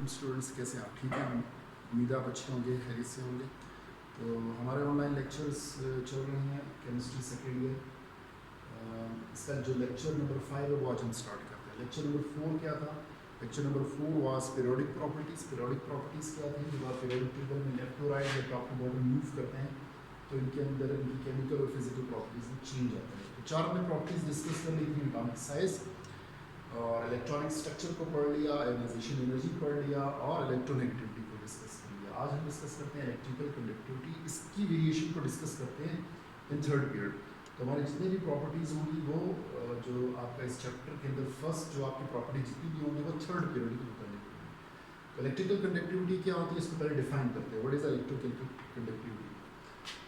Students, कैसे आप? ठीक हैं? उम्मीद आप अच्छे होंगे, खैरियत से होंगे। तो हमारे ऑनलाइन लेक्चर्स चल रहे हैं केमिस्ट्री सेकेंड ईयर। इसका जो लेक्चर नंबर 5 है वो आज हम स्टार्ट करते हैं। लेक्चर नंबर 4 क्या था? Lecture number 4 was periodic properties. Periodic properties क्या थी? जब आप पीरियोडिक टेबल में लेफ्ट टू राइट या टॉप टू बॉटम मूव करते हैं तो इनके अंदर इनकी केमिकल और फिजिकल प्रॉपर्टीज़ में चेंज आता है। तो 4 में प्रॉपर्टीज़ डिस्कस कर ली थी। एटॉमिक साइज और इलेक्ट्रॉनिक स्ट्रक्चर को पढ़ लिया, आयोनाइजेशन एनर्जी पढ़ लिया और इलेक्ट्रोनेगेटिविटी को डिस्कस कर लिया। आज हम डिस्कस करते हैं इलेक्ट्रिकल कंडक्टिविटी। इसकी वेरिएशन को डिस्कस करते हैं इन थर्ड पीरियड। तो हमारी जितनी भी प्रॉपर्टीज़ होंगी वो जो आपका इस चैप्टर के अंदर फर्स्ट जो आपकी प्रॉपर्टी जितनी भी होंगी वो थर्ड पीरियड की होती है। तो इलेक्ट्रिकल कंडक्टिविटी क्या होती है इसको पहले डिफाइन करते हैं। What is electrical conductivity?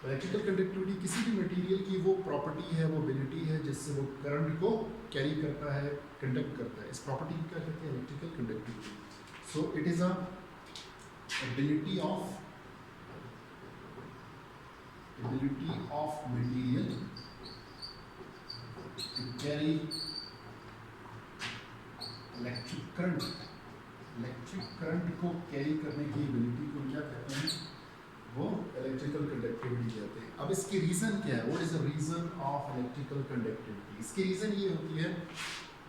Electrical conductivity किसी भी मटेरियल की वो प्रॉपर्टी है, वो एबिलिटी है जिससे वो करंट को कैरी करता है, कंडक्ट करता है। इस प्रॉपर्टी को क्या कहते हैं? Electrical conductivity. So it is a ability of material to carry electric current. Electric current को कैरी करने की एबिलिटी को क्या कहते हैं? वो इलेक्ट्रिकल कंडक्टिविटी कहते हैं। अब इसकी रीज़न क्या है? What is the reason of electrical conductivity? इसकी रीज़न ये होती है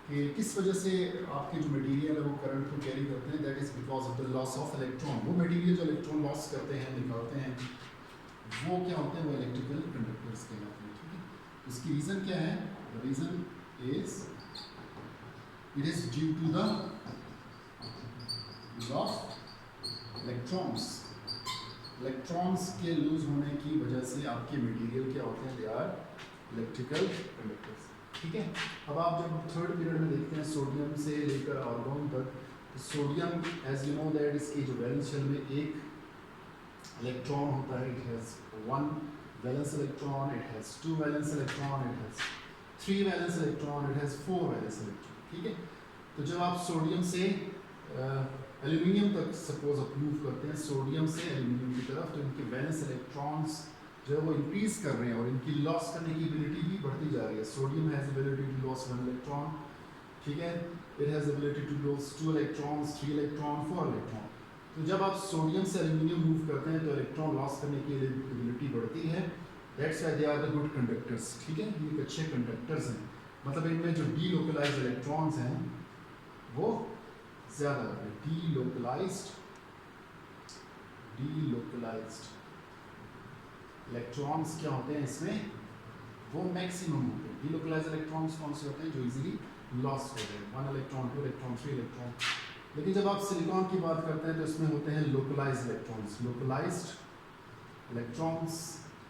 कि किस वजह से आपके जो मटेरियल है वो करंट को कैरी करते हैं। That is because of the loss of electron. वो मटेरियल जो इलेक्ट्रॉन लॉस करते हैं, निकालते हैं, वो क्या होते हैं? वो इलेक्ट्रिकल कंडक्टर्स कहलाते हैं। ठीक है, इसकी रीज़न क्या है? The reason is it is due to the use of electrons. Electrons के लूज होने की वजह से आपके मटेरियल क्या होते हैं? They are electrical conductors. ठीक है, अब आप जब थर्ड पीरियड में देखते हैं सोडियम से लेकर आर्गन तक, तो sodium as you know that इसकी जो वैलेंस शेल में एक इलेक्ट्रॉन होता है। It has 1 valence electron, it has 2 valence electron, it has 3 valence electron, it has 4 valence electron. ठीक है, तो जब आप सोडियम से एल्यूमिनियम तक सपोज आप मूव करते हैं, सोडियम से एल्यूमिनियम की तरफ, तो इनके वैलेंस इलेक्ट्रॉन्स जो है वो इंक्रीज कर रहे हैं और इनकी लॉस करने की एबिलिटी भी बढ़ती जा रही है। Sodium has ability to loss 1 electron, ठीक है, it has ability to loss 2 electrons, 3 electron, 4 electron. तो जब आप सोडियम से एल्यूमिनियम मूव करते हैं तो इलेक्ट्रॉन लॉस करने की एबिलिटी बढ़ती है। That's why they are the good conductors. ठीक है, ये अच्छे कंडक्टर्स हैं, मतलब इनमें जो डीलोकलाइज्ड इलेक्ट्रॉन्स हैं वो ज़्यादा है। डीलोकलाइज्ड इलेक्ट्रॉन्स क्या होते हैं इसमें? वो मैक्सिमम होते हैं। डीलोकलाइज्ड इलेक्ट्रॉन्स कौन से होते हैं? जो इजीली लॉस हो गए, 1 इलेक्ट्रॉन, 2 इलेक्ट्रॉन, 3 इलेक्ट्रॉन। लेकिन जब आप सिलिकॉन की बात करते हैं तो इसमें होते हैं लोकलाइज्ड इलेक्ट्रॉन्स। लोकलाइज्ड इलेक्ट्रॉन्स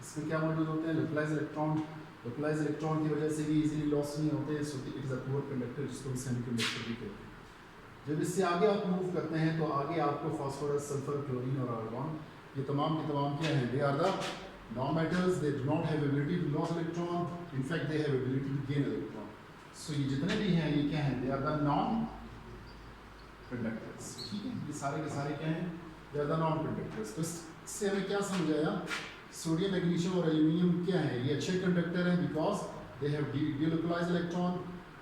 इसमें क्या मौजूद होते हैं? Localised electron. लोकलाइज्ड इलेक्ट्रॉन की वजह से भी इजीली लॉस नहीं होते, सो it is a poor conductor, जिसको सेमीकंडक्टर भी कहते हैं। जब इससे आगे आप मूव करते हैं तो आगे आपको फास्फोरस, सल्फर, क्लोरीन और आर्गन, ये तमाम के तमाम क्या हैं? They are the non metals. They do not have ability to loss electron, in fact they have ability to gain electron. So ये जितने भी हैं ये क्या हैं? They are the non conductors. ठीक है, ये सारे के सारे क्या हैं? They are the non conductors. तो इससे हमें क्या समझ आया? सोडियम, मैग्नीशियम और एल्यूमिनियम क्या है? ये अच्छे कंडक्टर हैं because they have delocalised electron,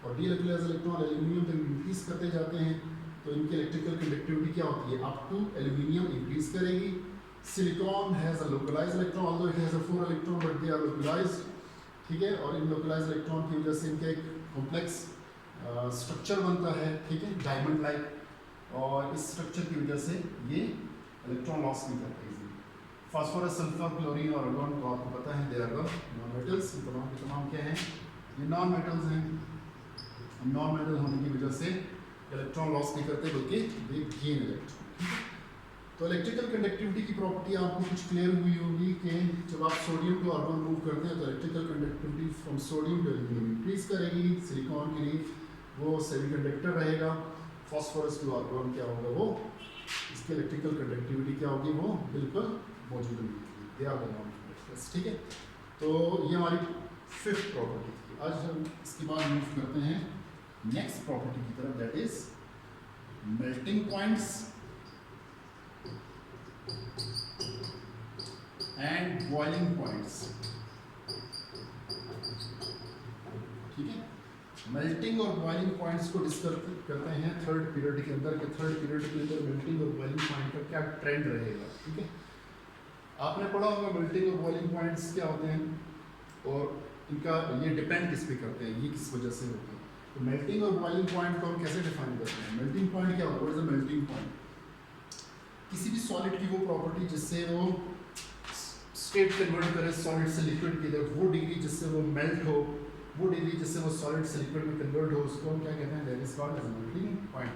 और डीलोकलाइज्ड इलेक्ट्रॉन एल्यूमिनियम तक इंक्रीज करते जाते हैं, तो इनकी इलेक्ट्रिकल कंडक्टिविटी क्या होती है? अप टू एल्यूमिनियम इंक्रीज करेगी। Silicon has a localised electron, although it has a 4 electron but they are localised. ठीक है, और इन लोकलाइज्ड इलेक्ट्रॉन की वजह से इनका एक कॉम्प्लेक्स स्ट्रक्चर बनता है, ठीक है, डायमंड लाइक, और इस स्ट्रक्चर की वजह से ये इलेक्ट्रॉन लॉस नहीं करता इजीली। फास्फोरस, सल्फर, क्लोरीन और आर्गन को आपको पता है they are the non metals. ये तमाम के तमाम क्या हैं? ये नॉन मेटल्स हैं। नॉन मेटल होने की वजह से इलेक्ट्रॉन लॉस नहीं करते बल्कि दे गेन इलेक्ट्रॉन। तो इलेक्ट्रिकल कंडक्टिविटी की प्रॉपर्टी आपको कुछ क्लियर हुई होगी कि जब आप सोडियम टू आर्गन मूव करते हैं तो electrical conductivity from sodium two aluminium increase करेगी। सिलिकॉन के लिए वो सेमीकंडक्टर रहेगा। फास्फोरस टू आर्गन क्या होगा? वो इसकी इलेक्ट्रिकल कंडक्टिविटी क्या होगी? वो बिल्कुल मौजूद नहीं होगी। They are the non conductors. ठीक है, तो ये हमारी 5th प्रॉपर्टी थी। आज हम इसके बाद मूव करते हैं नेक्स्ट प्रॉपर्टी की तरफ, that is melting points and boiling points. ठीक है, मेल्टिंग और बॉइलिंग पॉइंट्स को डिस्कस करते हैं थर्ड पीरियड के अंदर, कि थर्ड पीरियड के अंदर मेल्टिंग और बॉइलिंग पॉइंट का क्या ट्रेंड रहेगा। ठीक है, आपने पढ़ा होगा मेल्टिंग और बॉइलिंग पॉइंट्स क्या होते हैं और इनका ये डिपेंड किस पे करते हैं, ये किस वजह से होते हैं। तो मेल्टिंग और बॉइलिंग पॉइंट को हम कैसे डिफाइन करते हैं। मेल्टिंग पॉइंट क्या होता है, what is the melting point? किसी भी सॉलिड की वो प्रॉपर्टी जिससे वो स्टेट कन्वर्ट करे सॉलिड से लिक्विड की तरफ, वो डिग्री जिससे वो मेल्ट हो, वो डिग्री जिससे वो सॉलिड से लिक्विड में कन्वर्ट हो, उसको हम क्या कहते हैं, that is called as melting point.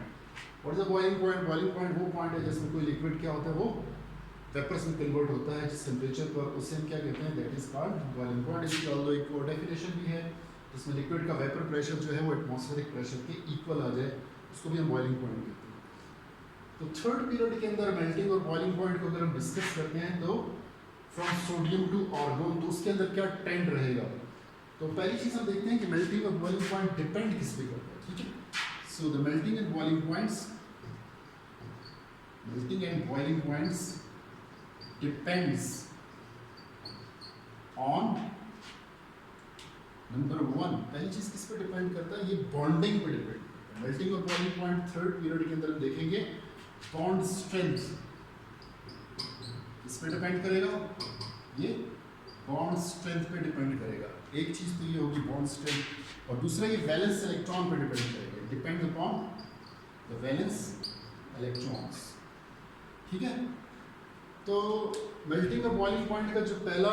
What is the boiling point? Boiling point वो पॉइंट है जिसमें कोई लिक्विड क्या होता है, वो वेपर्स में कन्वर्ट होता है जिस टेम्परेचर पर, उसे हम क्या कहते हैं, that is called boiling point. इसकी ऑल्दो एक और डेफिनेशन भी है जिसमें लिक्विड का वेपर प्रेशर जो है वो एटमॉस्फेरिक प्रेशर के इक्वल आ जाए, उसको भी हम बॉइलिंग पॉइंट कहते हैं। तो थर्ड पीरियड के अंदर मेल्टिंग और बॉइलिंग पॉइंट को अगर हम डिस्कस करते हैं तो फ्रॉम सोडियम टू आर्गन, तो उसके अंदर क्या ट्रेंड रहेगा। तो पहली चीज हम देखते हैं कि मेल्टिंग और बॉइलिंग पॉइंट डिपेंड किस पे करता है। ठीक है, so the melting and boiling points, melting and boiling points depends on number one, पहली चीज किस पे डिपेंड करता है, ये बॉन्डिंग पे डिपेंड करता है। मेल्टिंग और बॉइलिंग पॉइंट थर्ड पीरियड के अंदर हम देखेंगे बॉन्ड स्ट्रेंथ किस पे डिपेंड करेगा, ये बॉन्ड स्ट्रेंथ पे डिपेंड करेगा। एक चीज तो ये होगी बॉन्ड स्ट्रेंथ, और दूसरा ये वैलेंस इलेक्ट्रॉन पे डिपेंड करेगा, depend upon the valence electrons. ठीक है, तो मेल्टिंग और बॉइलिंग पॉइंट का जो पहला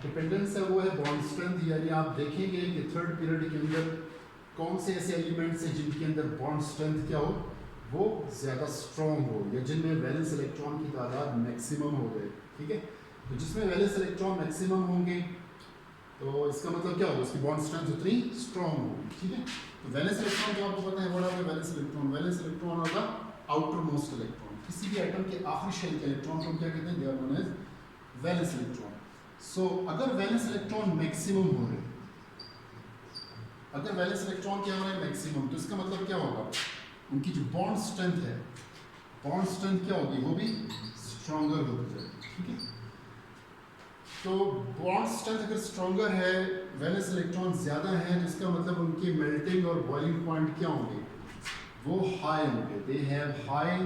डिपेंडेंस है वो है बॉन्ड स्ट्रेंथ, यानी आप देखेंगे कि थर्ड पीरियड के अंदर कौन से ऐसे एलिमेंट्स हैं जिनके अंदर बॉन्ड स्ट्रेंथ क्या हो, वो ज़्यादा स्ट्रॉन्ग हो, या जिनमें वैलेंस इलेक्ट्रॉन की तादाद मैक्सिमम हो गए। ठीक है, तो जिसमें वैलेंस इलेक्ट्रॉन मैक्सिमम होंगे तो इसका मतलब क्या होगा, उसकी बॉन्ड स्ट्रेंथ उतनी स्ट्रॉन्ग होगी। ठीक है, तो वैलेंस इलेक्ट्रॉन जो आपको पता है, what are the valence electron? Valence electron और द आउटर मोस्ट इलेक्ट्रॉन, किसी भी एटम के आखिरी शेल के इलेक्ट्रॉन को क्या कहते हैं, they are known as valence electron. So अगर वैलेंस इलेक्ट्रॉन मैक्सिमम हो रहे, अगर वैलेंस इलेक्ट्रॉन क्या हो रहे हैं मैक्सिमम, तो इसका मतलब क्या होगा, उनकी जो बॉन्ड स्ट्रेंथ है, बॉन्ड स्ट्रेंथ क्या होगी, वो भी स्ट्रॉन्गर होती जाएगी। ठीक है, तो बॉन्ड स्ट्रेंथ अगर स्ट्रॉन्गर है, वैलेंस इलेक्ट्रॉन ज़्यादा है, तो इसका मतलब उनकी मेल्टिंग और बॉइलिंग पॉइंट क्या होंगे, वो हाई होंगे। They have high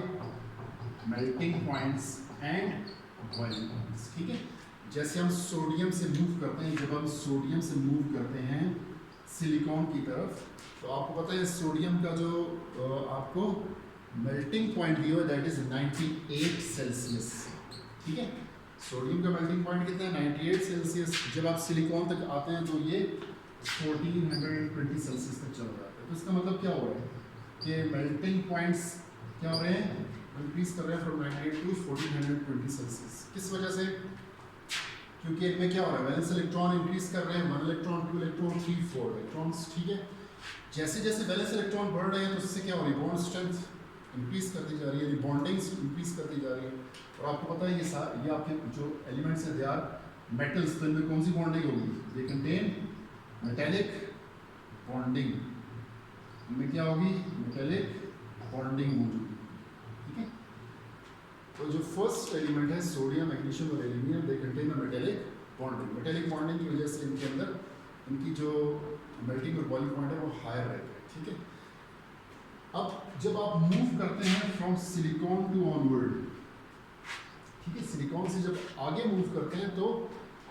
melting points and boiling points. ठीक है, जैसे हम सोडियम से मूव करते हैं, जब हम सोडियम से मूव करते हैं सिलिकॉन की तरफ, तो आपको पता है सोडियम का जो आपको मेल्टिंग पॉइंट दिया हुआ है, दैट इज 98 सेल्सियस। ठीक है, सोडियम का मेल्टिंग पॉइंट कितना है, 98 सेल्सियस। जब आप सिलिकॉन तक आते हैं तो ये 1420 सेल्सियस तक चल रहा है। तो इसका मतलब क्या हो रहा है कि मेल्टिंग पॉइंट्स क्या हो रहे हैं, इंक्रीज कर रहे हैं फ्रॉम 98 टू 1420 सेल्सियस। किस वजह से, क्योंकि इनमें क्या हो रहा है, वैलेंस इलेक्ट्रॉन इंक्रीज कर रहे हैं, 1 इलेक्ट्रॉन 2 इलेक्ट्रॉन 3 4 इलेक्ट्रॉन्स। ठीक है, जैसे जैसे वैलेंस इलेक्ट्रॉन बढ़ रहे हैं तो इससे क्या हो रही है, बॉन्ड स्ट्रेंथ इंक्रीज करती जा रही है, यानी बॉन्डिंग्स इंक्रीज करती जा रही है। और आपको पता है ये आपके जो एलिमेंट्स हैं, दे आर मेटल्स, तो इनमें कौन सी बॉन्डिंग होगी, दे कंटेन मेटेलिक बॉन्डिंग, इनमें क्या होगी, मेटेलिक बॉन्डिंग मौजूद। ठीक है, तो जो फर्स्ट एलिमेंट है सोडियम, मैग्नीशियम और aluminium, they contain the metallic bonding. Metallic bonding की वजह से इनके अंदर इनकी जो मेल्टिंग और बॉइलिंग पॉइंट है वो हायर रहता है। ठीक है, अब जब आप मूव करते हैं फ्रॉम सिलिकॉन टू ऑनवर्ड, ठीक है, सिलिकॉन से जब आगे मूव करते हैं तो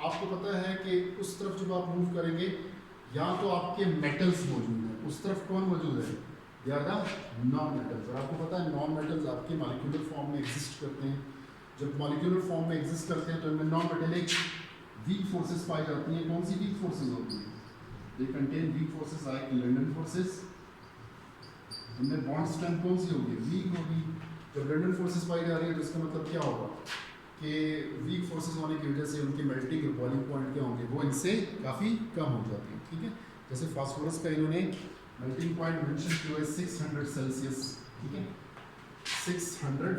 आपको पता है कि उस तरफ जब आप मूव करेंगे, या तो आपके मेटल्स मौजूद हैं, उस तरफ कौन मौजूद है, they are the non metals. और आपको पता है नॉन मेटल्स आपके मॉलिक्यूलर फॉर्म में एग्जिस्ट करते हैं। जब मॉलिक्यूलर फॉर्म में एग्जिस्ट करते हैं तो इनमें नॉन मेटेलिक वीक फोर्सेस पाई जाती हैं। कौन सी वीक फोर्सेस होती हैं, they contain weak forces like London forces. इनमें बॉन्ड स्ट्रेंथ कौन सी होगी, वीक होगी। जब लंडन फोर्सेस पाई जा रही है तो इसका मतलब क्या होगा कि वीक फोर्सेस होने की वजह से उनकी मेल्टिंग और बॉइलिंग पॉइंट क्या होंगे, वो इनसे काफ़ी कम हो जाती है। ठीक है, जैसे फास्फोरस का इन्होंने मेल्टिंग पॉइंट मेंशन किया है 600 सेल्सियस। ठीक है, 600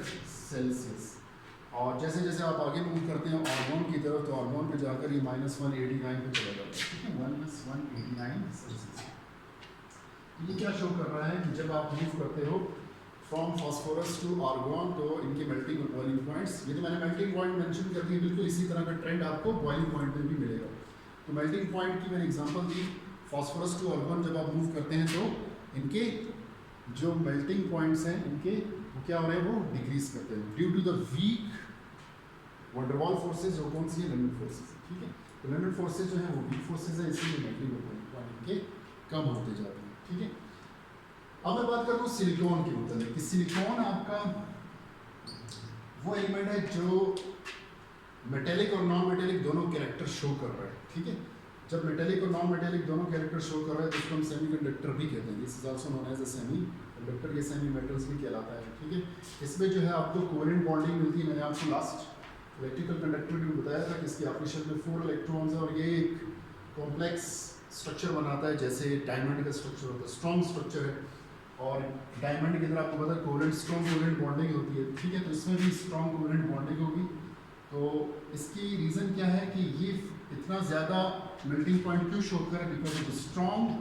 सेल्सियस। और जैसे जैसे आप आगे मूव करते हैं आर्गन की तरफ, तो आर्गन पे जाकर ये -189 पे चला जाता है। ठीक है, -189 सेल्सियस। ये क्या शो कर रहा है कि जब आप मूव करते हो फ्रॉम फास्फोरस टू आर्गन, तो इनकी मेल्टिंग और बॉइलिंग पॉइंट्स, ये तो मैंने मेल्टिंग पॉइंट मेंशन कर दी, बिल्कुल इसी तरह का ट्रेंड आपको बॉइलिंग पॉइंट में भी मिलेगा। तो मेल्टिंग पॉइंट की मैंने एग्जांपल दी फास्फोरस टू आर्गन जब आप मूव करते हैं तो इनके जो मेल्टिंग पॉइंट्स हैं इनके वो क्या हो रहे हैं, वो डिक्रीज करते हैं due to the weak van der Waals forces. वो कौन सी है, लिमिट फोर्सेज, ठीक है। तो लिमिट फोर्सेज जो है वो वीक फोर्सेज है, इसलिए मेल्टिंग पॉइंट इनके कम होते जाते हैं, ठीक है। अब मैं बात करता हूँ सिलिकॉन के मतलब कि सिलिकॉन आपका वो एलिमेंट है जो मेटेलिक और नॉन मेटेलिक दोनों कैरेक्टर शो कर रहा है, ठीक है। जब मेटेलिक और नॉन मेटेलिक दोनों कैरेक्टर शो कर रहा है तो उसको हम सेमीकंडक्टर भी कहते हैं। This is also known as a semiconductor, ये सेमी मेटल्स भी कहलाता है, ठीक है। इसमें जो है आपको कोवेलेंट बॉन्डिंग मिलती है। मैंने आपको लास्ट इलेक्ट्रिकल कंडक्टिविटी में बताया था कि इसकी आपकी शेल में 4 इलेक्ट्रॉन्स है और ये एक कॉम्प्लेक्स स्ट्रक्चर बनाता है, जैसे डायमंड का स्ट्रक्चर होता है, स्ट्रॉन्ग स्ट्रक्चर है। और डायमंड के अंदर आपको पता है कोवेलेंट स्ट्रॉन्ग कोवेलेंट बॉन्डिंग होती है, ठीक है। तो इसमें भी स्ट्रॉन्ग कोवेलेंट बॉन्डिंग होगी। तो इसकी रीज़न क्या है कि ये इतना ज़्यादा मेल्टिंग पॉइंट क्यों शो कर रहा है, because of strong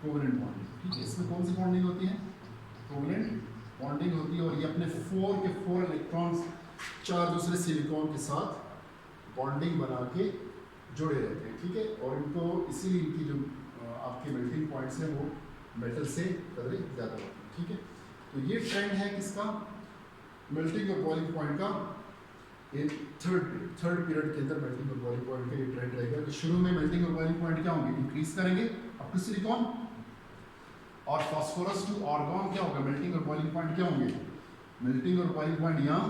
covalent bonding, ठीक है। इसमें कौन सी बॉन्डिंग होती है, कोवेलेंट बॉन्डिंग होती है। और ये अपने 4 के 4 इलेक्ट्रॉन्स 4 दूसरे सिलिकॉन के साथ बॉन्डिंग बना के जुड़े रहते हैं, ठीक है। और इनको इसीलिए इनकी जो आपके मेल्टिंग पॉइंट्स हैं वो मेटल से कदरे ज़्यादा होते हैं, ठीक है। तो ये ट्रेंड है किसका, मेल्टिंग और बॉइलिंग पॉइंट का। ये थर्ड पीरियड के अंदर मेल्टिंग और बॉइलिंग पॉइंट का ये ट्रेंड रहेगा कि शुरू में मेल्टिंग और बॉइलिंग पॉइंट क्या होंगे, इंक्रीज करेंगे अप टू सिलिकॉन। और फास्फोरस टू आर्गन क्या होगा, मेल्टिंग और बॉइलिंग पॉइंट क्या होंगे, मेल्टिंग और बॉइलिंग पॉइंट यहाँ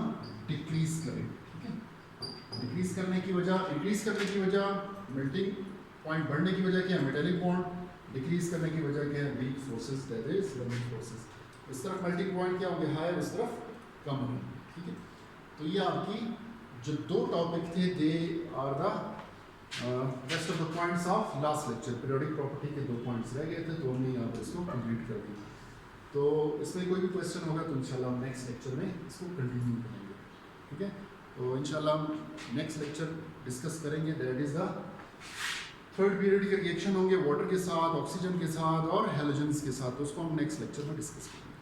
डिक्रीज करेंगे, ठीक है। डिक्रीज करने की वजह, इंक्रीज करने की वजह मेल्टिंग पॉइंट बढ़ने की वजह क्या है, मेटेलिक बॉन्ड। डिक्रीज करने की वजह क्या है, weak forces, that is limit forces. इस तरफ मेल्टिंग पॉइंट क्या होंगे, हाई, उस तरफ कम होंगे, ठीक है। तो ये आपकी जो 2 टॉपिक थे they are the rest of the points of last lecture. Periodic property के 2 पॉइंट्स रह गए थे, तो हमने यहाँ पर इसको कंप्लीट कर दिया। तो इसमें कोई भी क्वेश्चन होगा तो इंशाल्लाह हम नेक्स्ट लेक्चर में इसको कंटिन्यू करेंगे, ठीक है। तो इंशाल्लाह हम नेक्स्ट लेक्चर डिस्कस करेंगे, that is the third period के रिएक्शन होंगे वाटर के साथ, ऑक्सीजन के साथ और हेलोजेंस के साथ। तो उसको हम नेक्स्ट लेक्चर में डिस्कस करेंगे।